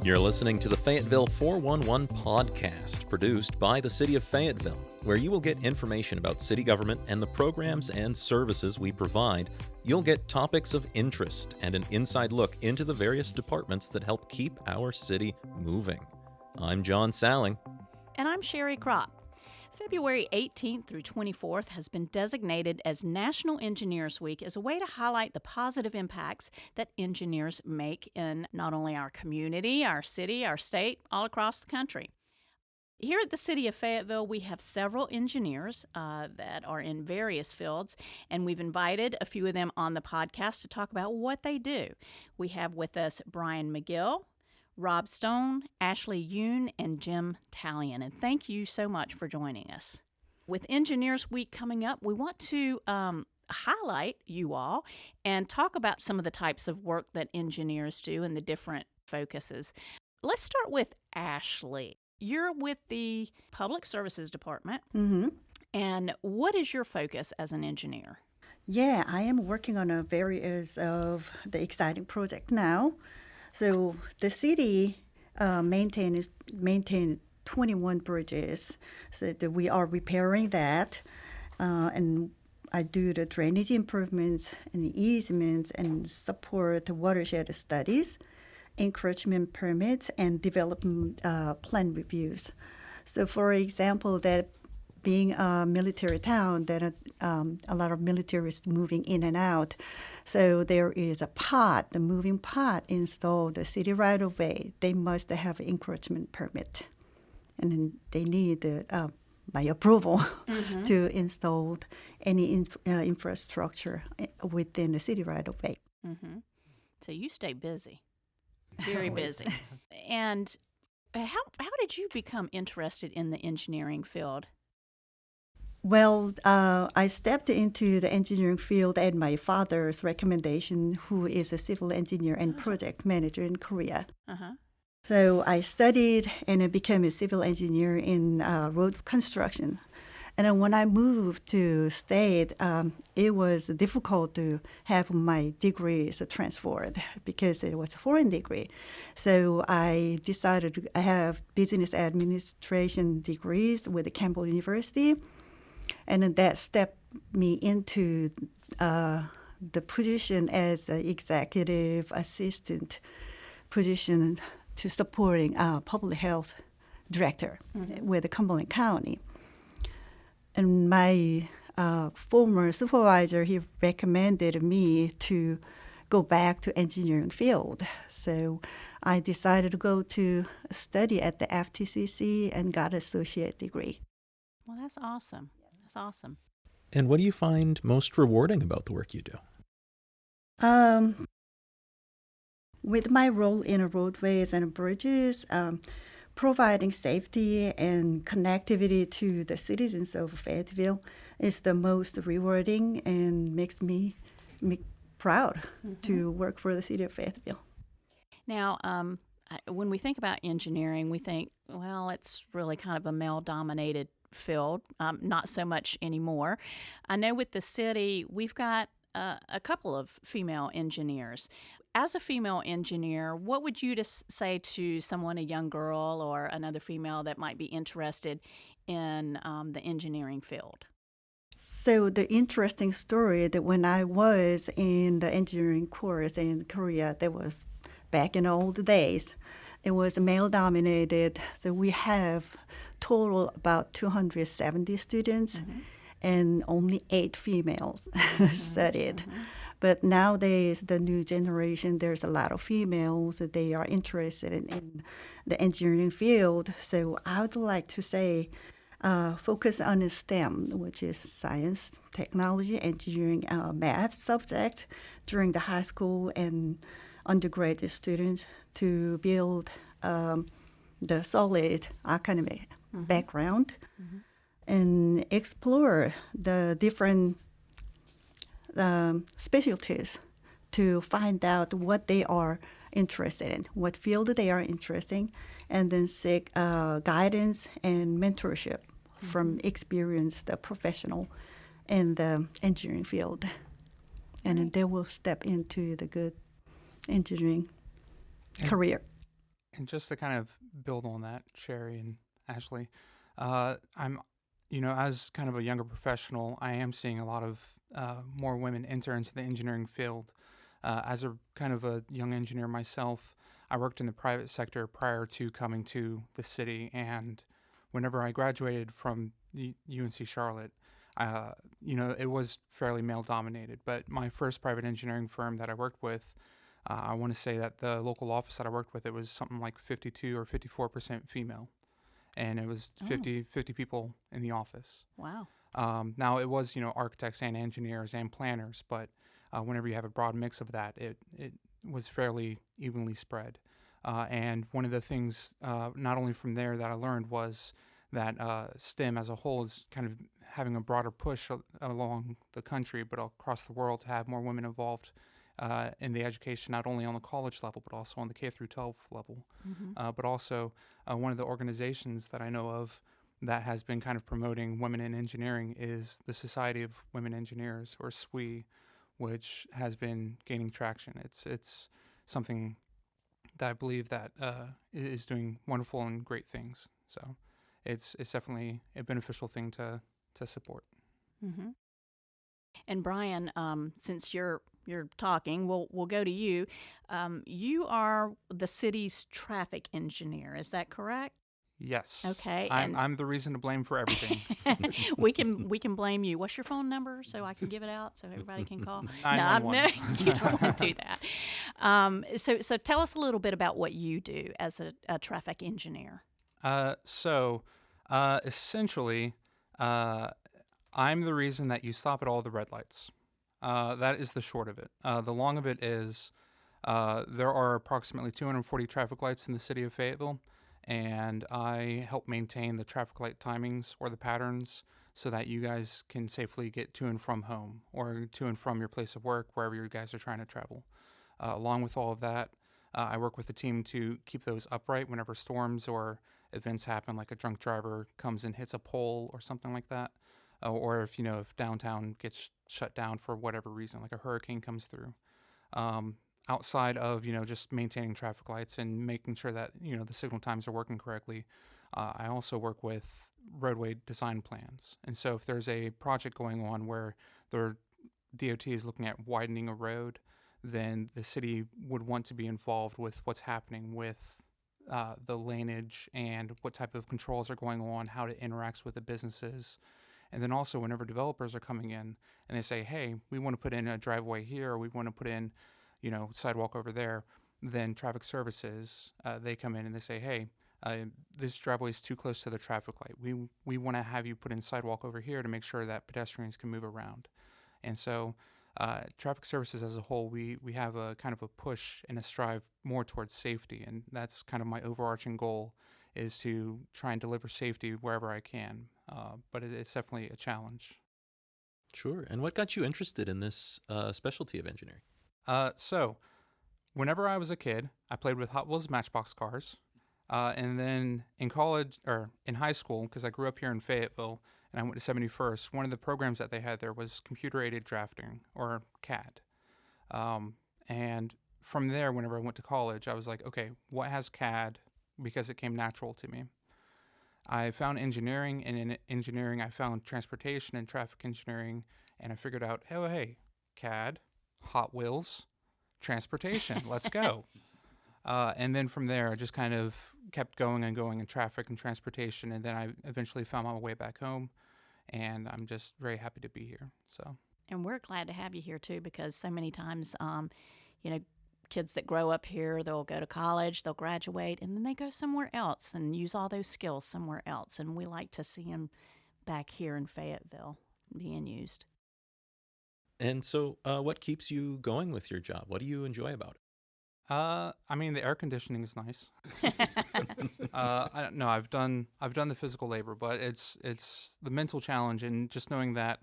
You're listening to the Fayetteville 411 podcast, produced by the City of Fayetteville, where you will get information about city government and the programs and services we provide. You'll get topics of interest and an inside look into the various departments that help keep our city moving. I'm John Salling. And I'm Sherry Kropp. February 18th through 24th has been designated as National Engineers Week as a way to highlight the positive impacts that engineers make in not only our community, our city, our state, all across the country. Here at the City of Fayetteville, we have several engineers that are in various fields, and we've invited a few of them on the podcast to talk about what they do. We have with us Brian McGill, Rob Stone, Ashley Yoon, and Jim Talion. And thank you so much for joining us. With Engineers Week coming up, we want to highlight you all and talk about some of the types of work that engineers do and the different focuses. Let's start with Ashley. You're with the Public Services Department. Mm-hmm. And what is your focus as an engineer? Yeah, I am working on a various of the exciting project now. So the city maintain 21 bridges. So that we are repairing that, and I do the drainage improvements and easements and support the watershed studies, encroachment permits, and development plan reviews. So, for example, that being a military town, that a lot of military is moving in and out. So there is a pod, the moving pod installed the city right of way. They must have an encroachment permit. And then they need my approval to install any infrastructure within the city right of way. Mm-hmm. So you stay busy, very busy. And how did you become interested in the engineering field? Well, I stepped into the engineering field at my father's recommendation, who is a civil engineer and project manager in Korea. Uh-huh. So I studied and I became a civil engineer in road construction. And then when I moved to state, it was difficult to have my degrees transferred because it was a foreign degree. So I decided to have business administration degrees with the Campbell University. And then that stepped me into the position as an executive assistant position to supporting public health director with Cumberland County. And my former supervisor, he recommended me to go back to engineering field. So I decided to go to study at the FTCC and got an associate degree. Well, that's awesome. That's awesome. And what do you find most rewarding about the work you do? With my role in roadways and bridges, providing safety and connectivity to the citizens of Fayetteville is the most rewarding and makes me proud to work for the city of Fayetteville. Now, when we think about engineering, we think, well, it's really kind of a male-dominated field, not so much anymore. I know with the city, we've got a couple of female engineers. As a female engineer, what would you just say to someone, a young girl or another female that might be interested in the engineering field? So the interesting story that when I was in the engineering course in Korea, that was back in the old days, it was male-dominated. So we have total about 270 students, and only 8 females studied. But nowadays, the new generation, there's a lot of females that they are interested in the engineering field. So I would like to say, focus on the STEM, which is science, technology, engineering, math subject during the high school and undergraduate students to build the solid academic background and explore the different specialties to find out what they are interested in, what field they are interested in, and then seek guidance and mentorship from experienced professional in the engineering field. And then they will step into the good engineering career. And just to kind of build on that, Sherry and Ashley, I'm, as kind of a younger professional, I am seeing a lot of more women enter into the engineering field. As a kind of a young engineer myself, I worked in the private sector prior to coming to the city, and whenever I graduated from the UNC Charlotte, it was fairly male dominated. But my first private engineering firm that I worked with, I want to say that the local office that I worked with, it was something like 52 or 54% female. And it was 50 people in the office. Wow. Now, it was, architects and engineers and planners, but whenever you have a broad mix of that, it was fairly evenly spread. And one of the things, not only from there that I learned was that STEM as a whole is kind of having a broader push along the country, but across the world to have more women involved in the education, not only on the college level, but also on the K through 12 level. Mm-hmm. But also one of the organizations that I know of that has been kind of promoting women in engineering is the Society of Women Engineers, or SWE, which has been gaining traction. It's something that I believe that is doing wonderful and great things. So it's definitely a beneficial thing to support. Mm-hmm. And Brian, since you're talking, we'll go to you. You are the city's traffic engineer. Is that correct? Yes. Okay. I'm the reason to blame for everything. we can blame you. What's your phone number so I can give it out so everybody can call? 911. No, you don't want to do that. So tell us a little bit about what you do as a traffic engineer. Essentially, I'm the reason that you stop at all the red lights. That is the short of it. The long of it is there are approximately 240 traffic lights in the city of Fayetteville, and I help maintain the traffic light timings or the patterns so that you guys can safely get to and from home or to and from your place of work, wherever you guys are trying to travel. Along with all of that, I work with the team to keep those upright whenever storms or events happen, like a drunk driver comes and hits a pole or something like that. Or if downtown gets shut down for whatever reason, like a hurricane comes through. Outside of just maintaining traffic lights and making sure that the signal times are working correctly, I also work with roadway design plans. And so if there's a project going on where the DOT is looking at widening a road, then the city would want to be involved with what's happening with the laneage and what type of controls are going on, how it interacts with the businesses. And then also whenever developers are coming in and they say, hey, we want to put in a driveway here, or we want to put in, sidewalk over there, then traffic services, they come in and they say, hey, this driveway is too close to the traffic light. We want to have you put in sidewalk over here to make sure that pedestrians can move around. And so traffic services as a whole, we have a kind of a push and a strive more towards safety. And that's kind of my overarching goal, is to try and deliver safety wherever I can. But it's definitely a challenge. Sure. And what got you interested in this specialty of engineering? So whenever I was a kid, I played with Hot Wheels Matchbox cars. And then in college, or in high school, because I grew up here in Fayetteville and I went to 71st, one of the programs that they had there was computer-aided drafting, or CAD. And from there, whenever I went to college, I was like, okay, what has CAD? Because it came natural to me. I found engineering, and in engineering, I found transportation and traffic engineering, and I figured out, oh, hey, CAD, Hot Wheels, transportation, let's go. And then from there, I just kind of kept going and going in traffic and transportation, and then I eventually found my way back home, and I'm just very happy to be here. So. And we're glad to have you here, too, because so many times, kids that grow up here, they'll go to college, they'll graduate, and then they go somewhere else and use all those skills somewhere else. And we like to see them back here in Fayetteville being used. And so what keeps you going with your job? What do you enjoy about it? The air conditioning is nice. I've done the physical labor, but it's the mental challenge, and just knowing that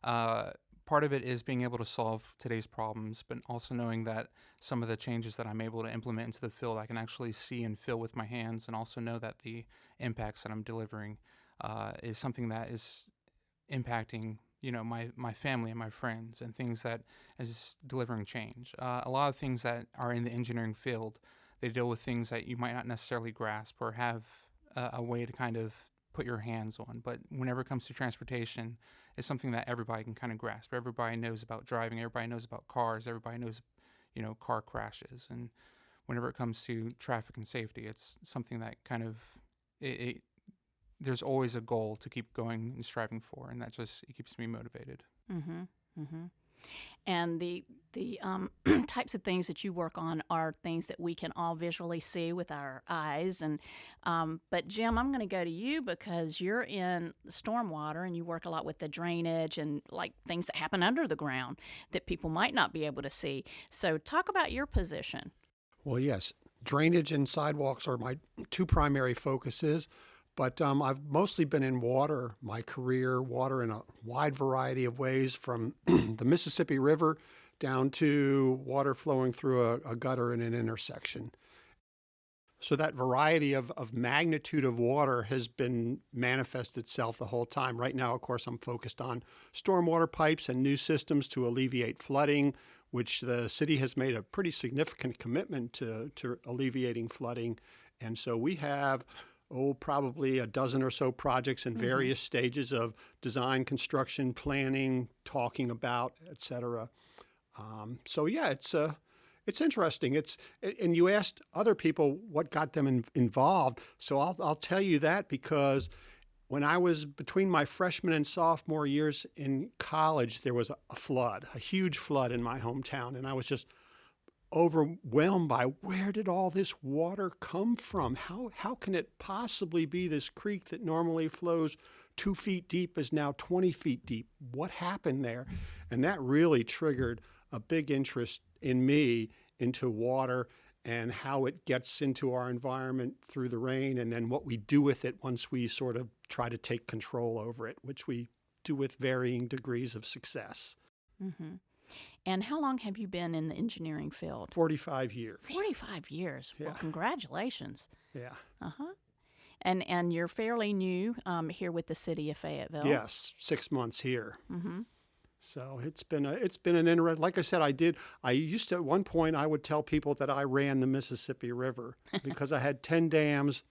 part of it is being able to solve today's problems, but also knowing that some of the changes that I'm able to implement into the field, I can actually see and feel with my hands, and also know that the impacts that I'm delivering is something that is impacting my family and my friends, and things that is delivering change. A lot of things that are in the engineering field They deal with things that you might not necessarily grasp or have a way to kind of put your hands on. But whenever it comes to transportation, it's something that everybody can kind of grasp. Everybody knows about driving. Everybody knows about cars. Everybody knows, car crashes. And whenever it comes to traffic and safety, it's something that kind of there's always a goal to keep going and striving for, and it keeps me motivated. Mm-hmm. Mm-hmm. And the types of things that you work on are things that we can all visually see with our eyes. And but Jim, I'm going to go to you because you're in stormwater and you work a lot with the drainage and like things that happen under the ground that people might not be able to see. So talk about your position. Well, yes, drainage and sidewalks are my two primary focuses. But I've mostly been in water, my career, water in a wide variety of ways, from the Mississippi River down to water flowing through a gutter in an intersection. So that variety of magnitude of water has been manifested itself the whole time. Right now, of course, I'm focused on stormwater pipes and new systems to alleviate flooding, which the city has made a pretty significant commitment to alleviating flooding. And so we have probably a dozen or so projects in various stages of design, construction, planning, talking about, et cetera. So yeah, it's interesting. And you asked other people what got them involved. So I'll tell you that because when I was between my freshman and sophomore years in college, there was a huge flood in my hometown, and I was just overwhelmed by where did all this water come from? How can it possibly be this creek that normally flows 2 feet deep is now 20 feet deep? What happened there? And that really triggered a big interest in me into water and how it gets into our environment through the rain, and then what we do with it once we sort of try to take control over it, which we do with varying degrees of success. Mm-hmm. And how long have you been in the engineering field? 45 years. 45 years. Yeah. Well, congratulations. Yeah. Uh-huh. And you're fairly new here with the City of Fayetteville. Yes, 6 months here. Mm-hmm. So it's been an interesting. Like I said, I used to at one point I would tell people that I ran the Mississippi River because I had 10 dams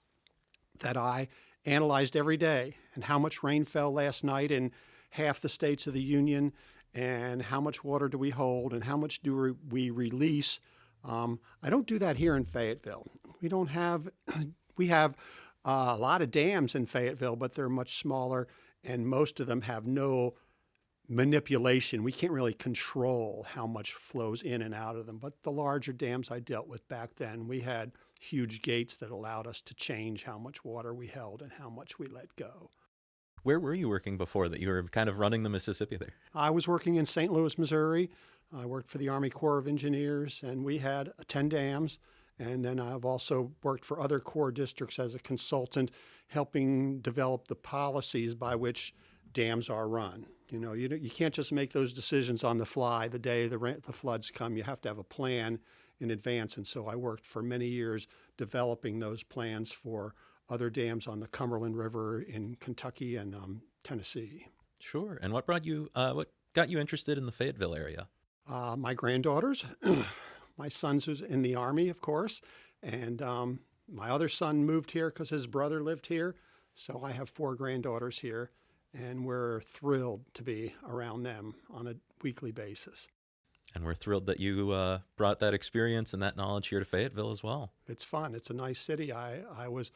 that I analyzed every day, and how much rain fell last night in half the states of the Union, and how much water do we hold, and how much do we release. I don't do that here in Fayetteville. We have a lot of dams in Fayetteville, but they're much smaller, and most of them have no manipulation. We can't really control how much flows in and out of them. But the larger dams I dealt with back then, we had huge gates that allowed us to change how much water we held and how much we let go. Where were you working before that? You were kind of running the Mississippi there. I was working in St. Louis, Missouri. I worked for the Army Corps of Engineers, and we had 10 dams. And then I've also worked for other Corps districts as a consultant, helping develop the policies by which dams are run. You can't just make those decisions on the fly the day the floods come. You have to have a plan in advance. And so I worked for many years developing those plans for other dams on the Cumberland River in Kentucky and Tennessee. Sure. And what got you interested in the Fayetteville area? My granddaughters. My son's who's in the Army, of course. And my other son moved here because his brother lived here. So I have 4 granddaughters here, and we're thrilled to be around them on a weekly basis. And we're thrilled that you brought that experience and that knowledge here to Fayetteville as well. It's fun. It's a nice city. I was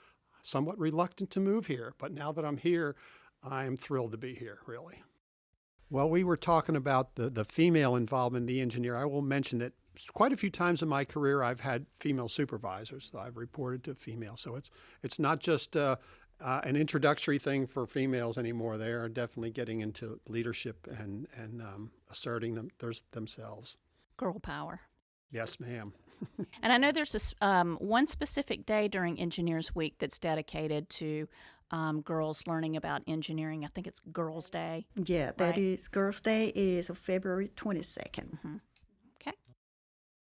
somewhat reluctant to move here, but now that I'm here, I am thrilled to be here, really. Well, we were talking about the female involvement in the engineer. I will mention that quite a few times in my career, I've had female supervisors that I've reported to female. So it's not just an introductory thing for females anymore. They are definitely getting into leadership and asserting themselves. Girl power. Yes, ma'am. And I know there's this one specific day during Engineers Week that's dedicated to girls learning about engineering. I think it's Girls' Day. Yeah, that is Girls' Day is February 22nd. Mm-hmm.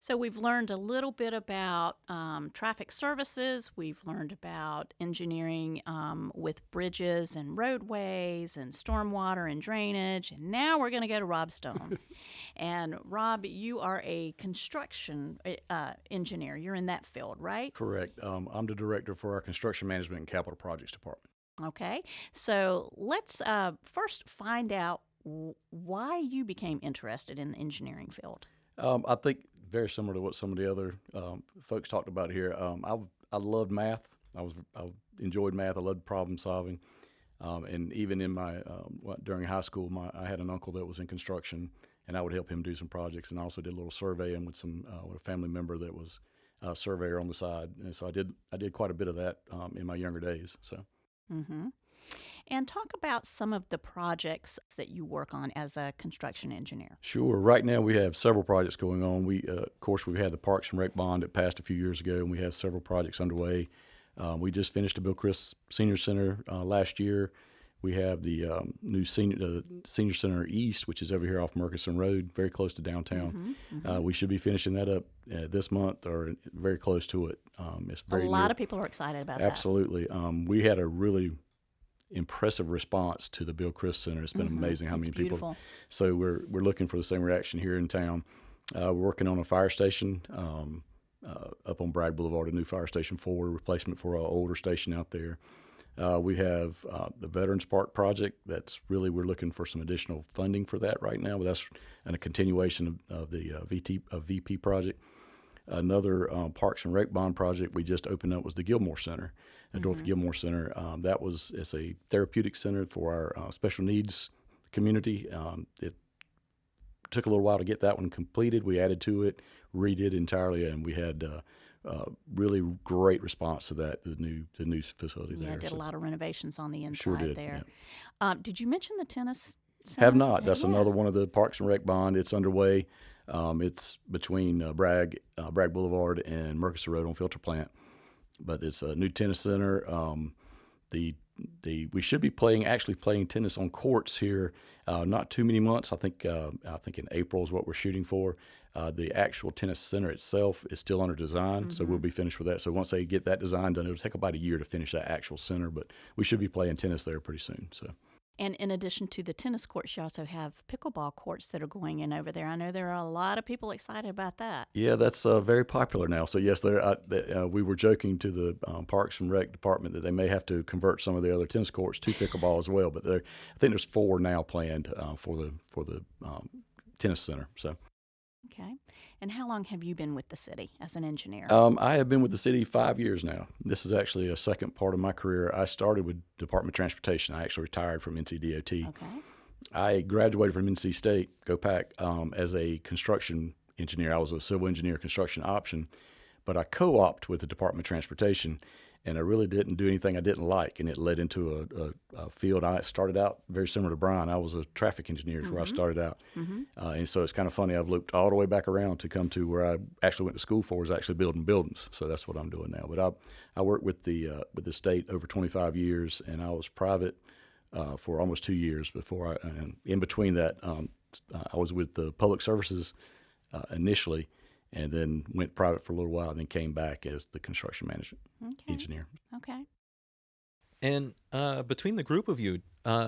So we've learned a little bit about traffic services. We've learned about engineering with bridges and roadways and stormwater and drainage. And now we're going to go to Rob Stone. And Rob, you are a construction engineer. You're in that field, right? Correct. I'm the director for our construction management and capital projects department. Okay. So let's first find out why you became interested in the engineering field. I think very similar to what some of the other folks talked about here. I loved math. I enjoyed math. I loved problem solving. And even in my during high school, I had an uncle that was in construction, and I would help him do some projects. And I also did a little surveying with with a family member that was a surveyor on the side. And so I did quite a bit of that in my younger days. So. Mm-hmm. And talk about some of the projects that you work on as a construction engineer. Sure. Right now we have several projects going on. Of course, we've had the Parks and Rec bond that passed a few years ago, and we have several projects underway. We just finished the Bill Chris Senior Center last year. We have the new Senior Center East, which is over here off Murchison Road, very close to downtown. Mm-hmm, mm-hmm. We should be finishing that up this month or very close to it. It's very a lot of people are excited about that. Absolutely. We had a really impressive response to the Bill Chris Center. It's been amazing how many people. So we're looking for the same reaction here in town. We're working on a fire station up on Bragg Boulevard, a new fire station 4, replacement for an older station out there. We have the Veterans Park project. We're looking for some additional funding for that right now, but that's a continuation of the VP project. Another Parks and Rec bond project we just opened up was the Gilmore Center, Dorothy Gilmore Center. It's a therapeutic center for our special needs community. It took a little while to get that one completed. We added to it, redid entirely, and we had really great response to that. The new facility there. Yeah, did a lot of renovations on the inside sure did, there. Yeah. Did you mention the tennis center? Have not. That's another one of the Parks and Rec bond. It's underway. It's between Bragg Boulevard and Murchison Road on Filter Plant. But it's a new tennis center. We should be playing tennis on courts here. Not too many months. I think in April is what we're shooting for. The actual tennis center itself is still under design, so we'll be finished with that. So once they get that design done, it'll take about a year to finish that actual center. But we should be playing tennis there pretty soon. So. And in addition to the tennis courts, you also have pickleball courts that are going in over there. I know there are a lot of people excited about that. Yeah, that's very popular now. So yes, we were joking to the Parks and Rec department that they may have to convert some of the other tennis courts to pickleball as well. But I think there's 4 now planned for the tennis center. So. Okay. And how long have you been with the city as an engineer? I have been with the city 5 years now. This is actually a second part of my career. I started with Department of Transportation. I actually retired from NCDOT. Okay. I graduated from NC State, Go Pack, as a construction engineer. I was a civil engineer construction option, but I co-opted with the Department of Transportation, and I really didn't do anything I didn't like, and it led into a field. I started out very similar to Brian. I was a traffic engineer is where I started out. And so it's kind of funny. I've looped all the way back around to come to where I actually went to school for, is actually building buildings. So that's what I'm doing now. But I worked with the state over 25 years, and I was private for almost 2 years before and in between that, I was with the public services initially, and then went private for a little while, and then came back as the construction management engineer. Okay. And between the group of you,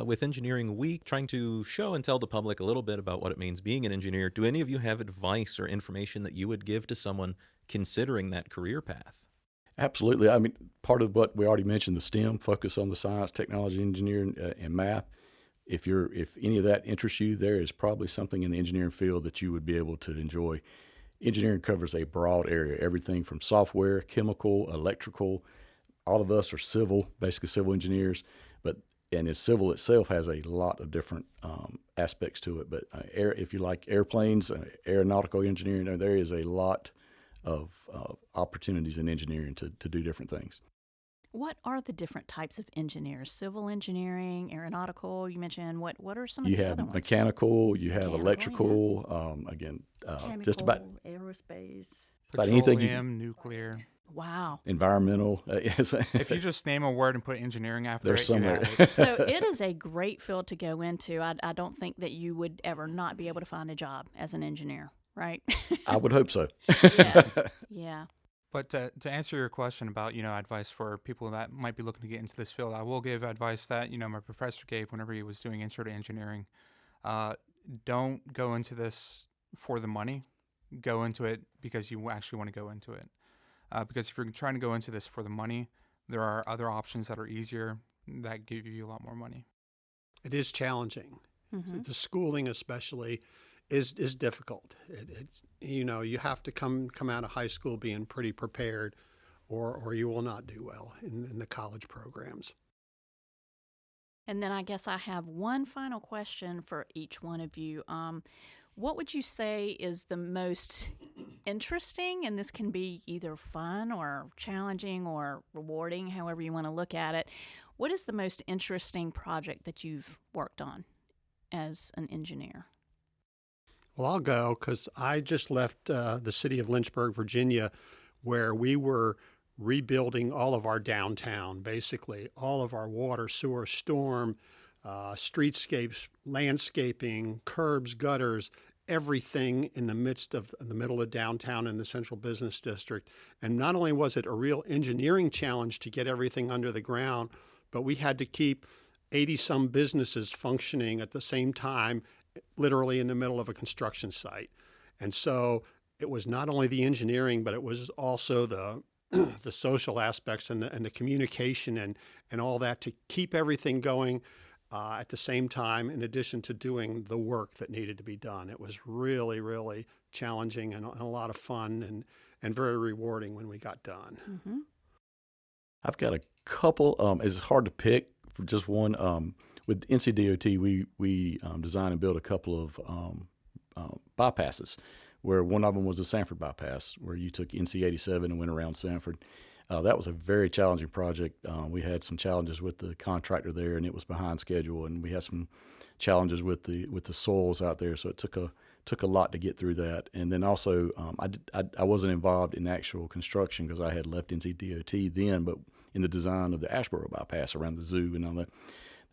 with Engineering Week, trying to show and tell the public a little bit about what it means being an engineer, do any of you have advice or information that you would give to someone considering that career path? Absolutely. I mean, part of what we already mentioned, the STEM, focus on the science, technology, engineering, and math. If any of that interests you, there is probably something in the engineering field that you would be able to enjoy. Engineering covers a broad area, everything from software, chemical, electrical. All of us are basically civil engineers, and civil itself has a lot of different aspects to it. But if you like airplanes, aeronautical engineering, there is a lot of opportunities in engineering to do different things. What are the different types of engineers? Civil engineering, aeronautical, you mentioned. What are some of the other ones? You have mechanical, you have electrical, Chemical, just about aerospace. About anything nuclear. Wow. Environmental. If you just name a word and put engineering after there's it, some you there. have it. So it is a great field to go into. I don't think that you would ever not be able to find a job as an engineer. right? I would hope so. Yeah. Yeah. But to answer your question about, advice for people that might be looking to get into this field, I will give advice that, my professor gave whenever he was doing Intro to Engineering. Don't go into this for the money. Go into it because you actually want to go into it. Because if you're trying to go into this for the money, there are other options that are easier that give you a lot more money. It is challenging. Mm-hmm. The schooling especially is difficult. It's you have to come out of high school being pretty prepared, or you will not do well in the college programs. And then I guess I have one final question for each one of you. What would you say is the most interesting, and this can be either fun or challenging or rewarding, however you want to look at it. What is the most interesting project that you've worked on as an engineer? Well, I'll go because I just left the city of Lynchburg, Virginia, where we were rebuilding all of our downtown, basically all of our water, sewer, storm, streetscapes, landscaping, curbs, gutters, everything in the middle of downtown in the central business district. And not only was it a real engineering challenge to get everything under the ground, but we had to keep 80-some businesses functioning at the same time, literally in the middle of a construction site. And so it was not only the engineering, but it was also the social aspects and the communication and all that to keep everything going at the same time, in addition to doing the work that needed to be done. It was really, really challenging and a lot of fun and very rewarding when we got done. Mm-hmm. I've got a couple. It's hard to pick for just one. With NCDOT, we designed and built a couple of bypasses, where one of them was the Sanford bypass, where you took NC 87 and went around Sanford. That was a very challenging project. We had some challenges with the contractor there, and it was behind schedule, and we had some challenges with the soils out there, so it took a lot to get through that. And then also, I wasn't involved in actual construction because I had left NCDOT then, but in the design of the Asheboro bypass around the zoo and all that.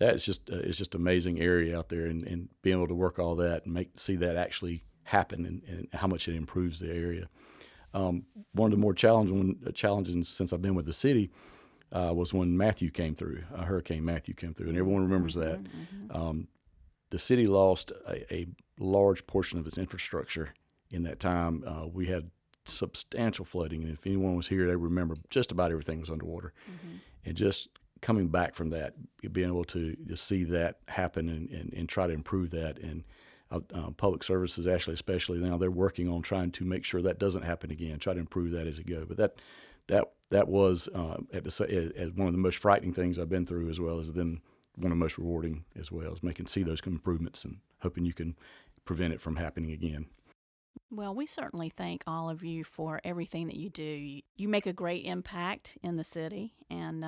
It's just amazing area out there, and being able to work all that and see that actually happen and how much it improves the area. One of the more challenging since I've been with the city was when Matthew came through, Hurricane Matthew came through, and everyone remembers that. Mm-hmm. The city lost a large portion of its infrastructure in that time. We had substantial flooding, and if anyone was here, they remember just about everything was underwater. Mm-hmm. And just coming back from that, being able to just see that happen and try to improve that. And public services, actually, especially now, they're working on trying to make sure that doesn't happen again, try to improve that as it goes. But that was as one of the most frightening things I've been through, as well as then one of the most rewarding as well, is see those improvements and hoping you can prevent it from happening again. Well, we certainly thank all of you for everything that you do. You make a great impact in the city, and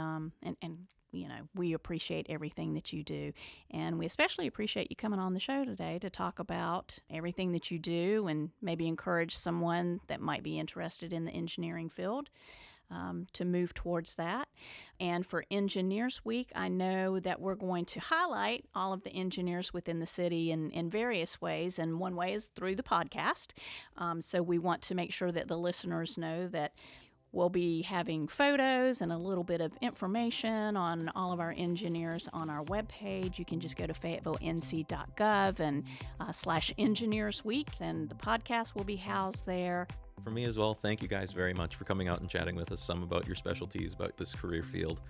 we appreciate everything that you do. And we especially appreciate you coming on the show today to talk about everything that you do and maybe encourage someone that might be interested in the engineering field to move towards that. And for Engineers Week, I know that we're going to highlight all of the engineers within the city in various ways, and one way is through the podcast. So we want to make sure that the listeners know that we'll be having photos and a little bit of information on all of our engineers on our webpage. You can just go to FayettevilleNC.gov and /Engineers Week, and the podcast will be housed there. For me as well, thank you guys very much for coming out and chatting with us some about your specialties, about this career field.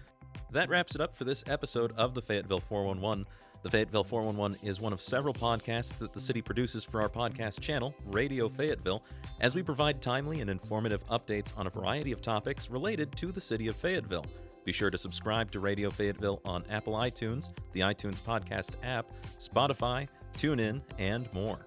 That wraps it up for this episode of the Fayetteville 411. The Fayetteville 411 is one of several podcasts that the city produces for our podcast channel, Radio Fayetteville, as we provide timely and informative updates on a variety of topics related to the city of Fayetteville. Be sure to subscribe to Radio Fayetteville on Apple iTunes, the iTunes Podcast app, Spotify, TuneIn, and more.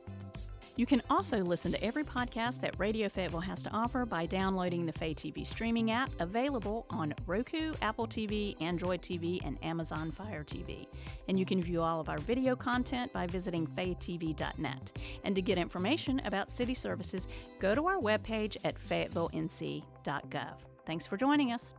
You can also listen to every podcast that Radio Fayetteville has to offer by downloading the Fay TV streaming app, available on Roku, Apple TV, Android TV, and Amazon Fire TV. And you can view all of our video content by visiting faytv.net. And to get information about city services, go to our webpage at FayettevilleNC.gov. Thanks for joining us.